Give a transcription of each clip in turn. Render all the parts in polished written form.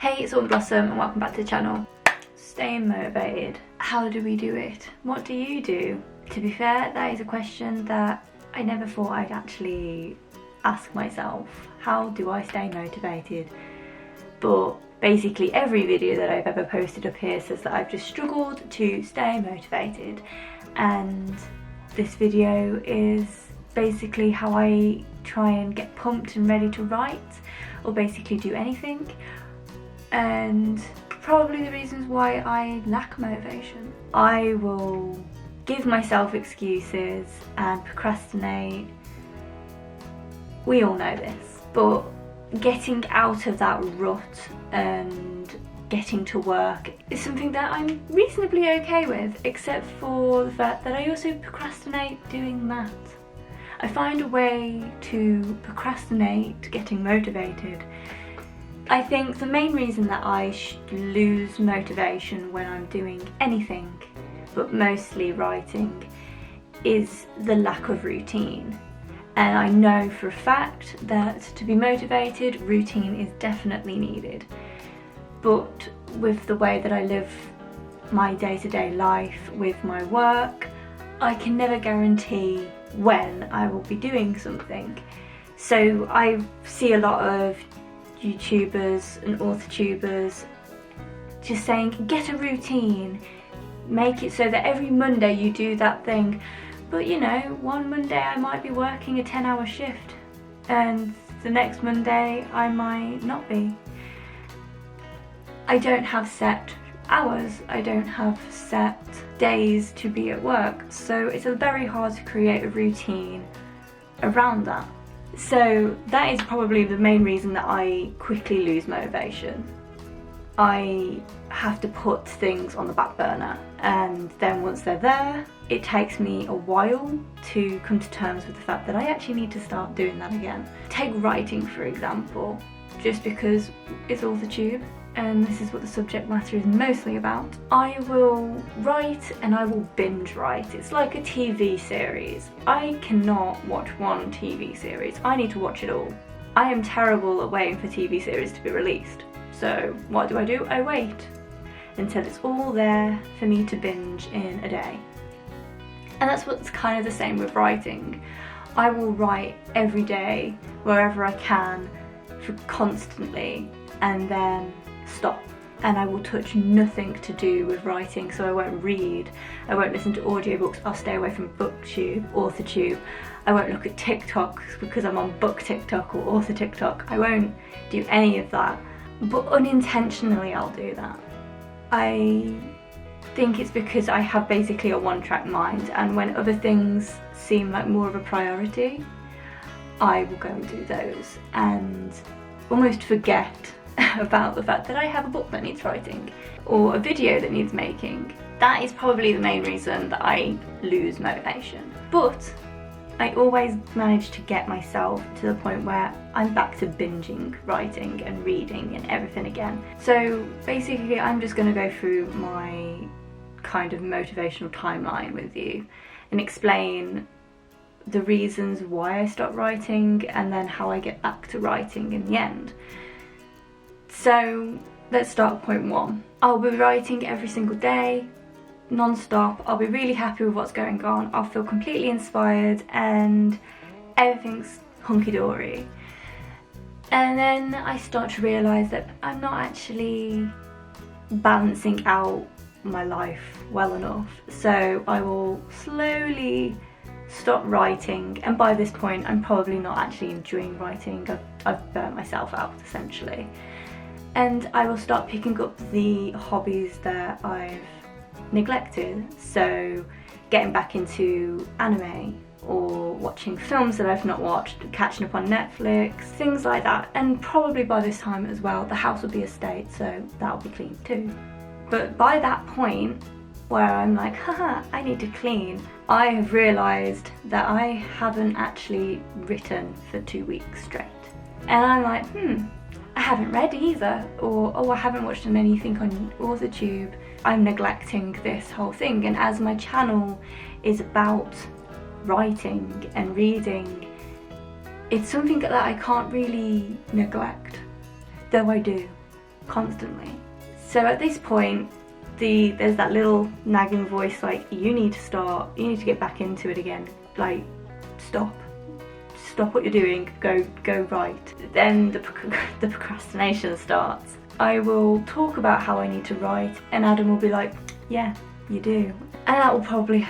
Hey, it's Blossom and welcome back to the channel. Staying motivated. How do we do it? What do you do? To be fair, that is a question that I never thought I'd actually ask myself. How do I stay motivated? But basically every video that I've ever posted up here says that I've just struggled to stay motivated, and this video is basically how I try and get pumped and ready to write or basically do anything, and probably the reasons why I lack motivation. I will give myself excuses and procrastinate. We all know this, but getting out of that rut and getting to work is something that I'm reasonably okay with, except for the fact that I also procrastinate doing that. I find a way to procrastinate getting motivated. I think the main reason that I lose motivation when I'm doing anything, but mostly writing, is the lack of routine. And I know for a fact that to be motivated, routine is definitely needed. But with the way that I live my day-to-day life with my work, I can never guarantee when I will be doing something. So I see a lot of YouTubers and author-tubers just saying, get a routine, make it so that every Monday you do that thing. But you know, one Monday I might be working a 10-hour shift and the next Monday I might not be. I don't have set hours, I don't have set days to be at work, so it's very hard to create a routine around that. So that is probably the main reason that I quickly lose motivation. I have to put things on the back burner, and then once they're there, it takes me a while to come to terms with the fact that I actually need to start doing that again. Take writing for example, just because it's all the tube and this is what the subject matter is mostly about. I will write and I will binge write. It's like a TV series. I cannot watch one TV series. I need to watch it all. I am terrible at waiting for TV series to be released. So what do? I wait until it's all there for me to binge in a day. And that's what's kind of the same with writing. I will write every day, wherever I can, for constantly, and then stop. And I will touch nothing to do with writing, so I won't read, I won't listen to audiobooks, I'll stay away from booktube, authortube, I won't look at TikTok because I'm on book TikTok or author TikTok. I won't do any of that, but unintentionally I'll do that. I think it's because I have basically a one-track mind, and when other things seem like more of a priority, I will go and do those and almost forget about the fact that I have a book that needs writing or a video that needs making. That is probably the main reason that I lose motivation. But I always manage to get myself to the point where I'm back to binging, writing and reading and everything again. So basically I'm just going to go through my kind of motivational timeline with you and explain the reasons why I stopped writing and then how I get back to writing in the end. So let's start at point one. I'll be writing every single day, non-stop. I'll be really happy with what's going on. I'll feel completely inspired and everything's hunky-dory. And then I start to realise that I'm not actually balancing out my life well enough. So I will slowly stop writing, and by this point I'm probably not actually enjoying writing. I've burnt myself out essentially. And I will start picking up the hobbies that I've neglected, so getting back into anime or watching films that I've not watched, catching up on Netflix, things like that. And probably by this time as well the house will be a state, so that'll be clean too. But by that point where I'm like, haha, I need to clean, I have realised that I haven't actually written for 2 weeks straight. And I'm like, I haven't read either, or oh, I haven't watched anything on AuthorTube. I'm neglecting this whole thing, and as my channel is about writing and reading, it's something that I can't really neglect, though I do. constantly. So at this point, there's that little nagging voice like, you need to get back into it again. Like, stop what you're doing, go write. Then the procrastination starts. I will talk about how I need to write, and Adam will be like, yeah, you do. And that will probably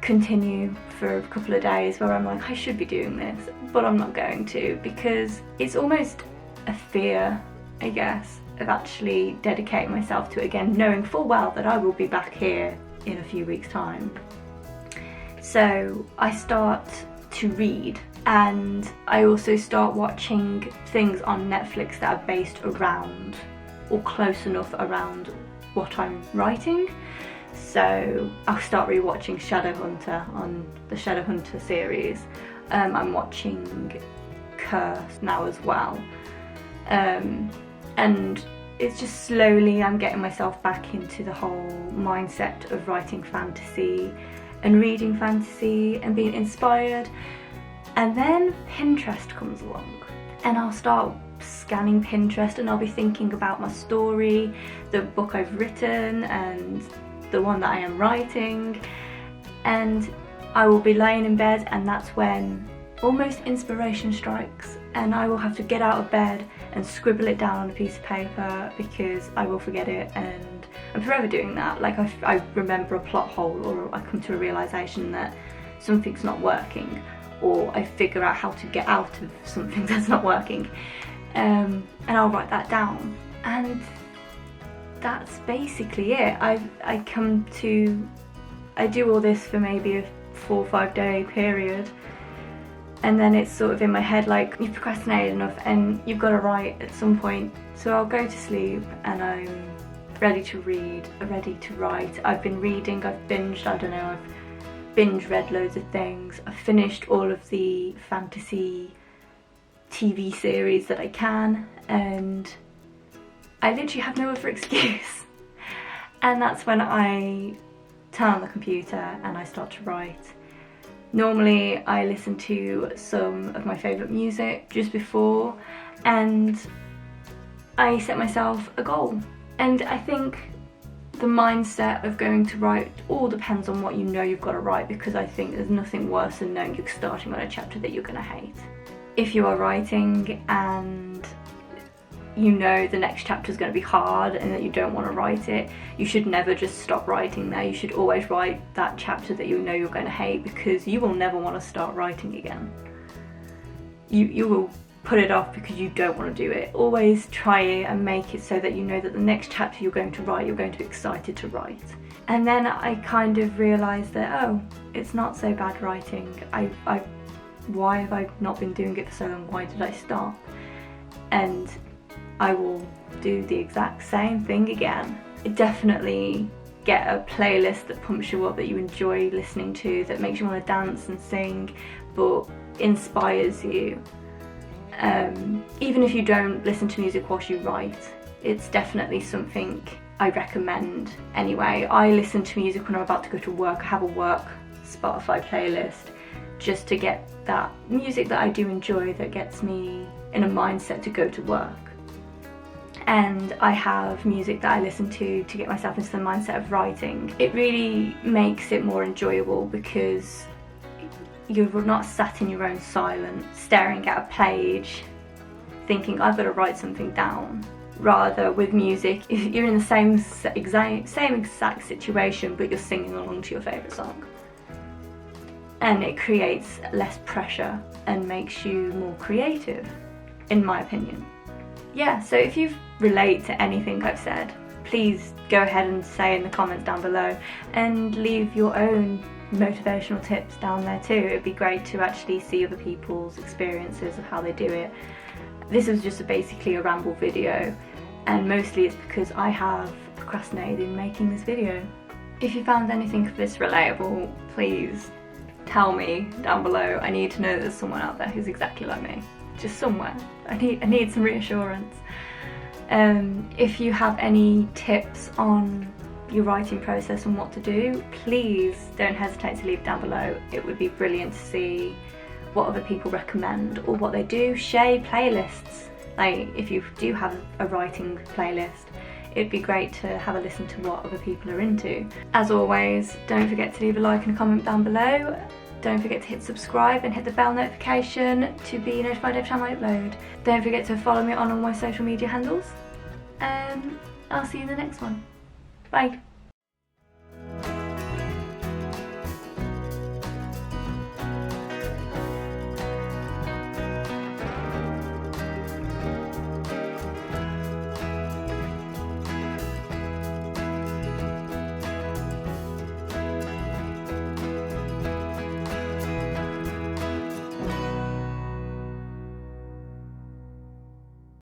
continue for a couple of days where I'm like, I should be doing this, but I'm not going to, because it's almost a fear, I guess, of actually dedicating myself to it again, knowing full well that I will be back here in a few weeks' time. So I start to read, and I also start watching things on Netflix that are based around or close enough around what I'm writing. So I'll start rewatching Shadowhunter on the Shadowhunter series. I'm watching Curse now as well. And it's just slowly I'm getting myself back into the whole mindset of writing fantasy and reading fantasy and being inspired. And then Pinterest comes along, and I'll start scanning Pinterest, and I'll be thinking about my story, the book I've written and the one that I am writing, and I will be laying in bed, and that's when almost inspiration strikes, and I will have to get out of bed and scribble it down on a piece of paper because I will forget it, and I'm forever doing that. Like I remember a plot hole, or I come to a realisation that something's not working, or I figure out how to get out of something that's not working, and I'll write that down. And that's basically it. I do all this for maybe a 4 or 5 day period, and then it's sort of in my head like, you've procrastinated enough and you've got to write at some point. So I'll go to sleep and I'm ready to read, ready to write. I've been reading, I've binged, I've binge read loads of things. I've finished all of the fantasy TV series that I can, and I literally have no other excuse. And that's when I turn on the computer and I start to write. Normally I listen to some of my favourite music just before, and I set myself a goal. And I think the mindset of going to write all depends on what you know you've got to write, because I think there's nothing worse than knowing you're starting on a chapter that you're going to hate. If you are writing and you know the next chapter is going to be hard and that you don't want to write it, you should never just stop writing there. You should always write that chapter that you know you're going to hate, because you will never want to start writing again. You will put it off because you don't want to do it. Always try it and make it so that you know that the next chapter you're going to write, you're going to be excited to write. And then I kind of realised that, oh, it's not so bad writing. Why have I not been doing it for so long? Why did I stop? And I will do the exact same thing again. Definitely get a playlist that pumps you up, that you enjoy listening to, that makes you want to dance and sing, but inspires you. Even if you don't listen to music whilst you write, it's definitely something I recommend anyway. I listen to music when I'm about to go to work. I have a work Spotify playlist just to get that music that I do enjoy, that gets me in a mindset to go to work. And I have music that I listen to get myself into the mindset of writing. It really makes it more enjoyable because you're not sat in your own silence, staring at a page, thinking I've got to write something down. Rather, with music, if you're in the same exact situation, but you're singing along to your favourite song. And it creates less pressure and makes you more creative, in my opinion. Yeah, so if you relate to anything I've said, please go ahead and say in the comments down below, and leave your own motivational tips down there too. It'd be great to actually see other people's experiences of how they do it. This is just basically a ramble video, and mostly it's because I have procrastinated in making this video. If you found anything of this relatable, please tell me down below. I need to know that there's someone out there who's exactly like me. Just somewhere. I need some reassurance. If you have any tips on your writing process and what to do, please don't hesitate to leave down below. It would be brilliant to see what other people recommend or what they do. Share playlists. Like, if you do have a writing playlist, it'd be great to have a listen to what other people are into. As always, don't forget to leave a like and a comment down below. Don't forget to hit subscribe and hit the bell notification to be notified every time I upload. Don't forget to follow me on all my social media handles. I'll see you in the next one. Bye.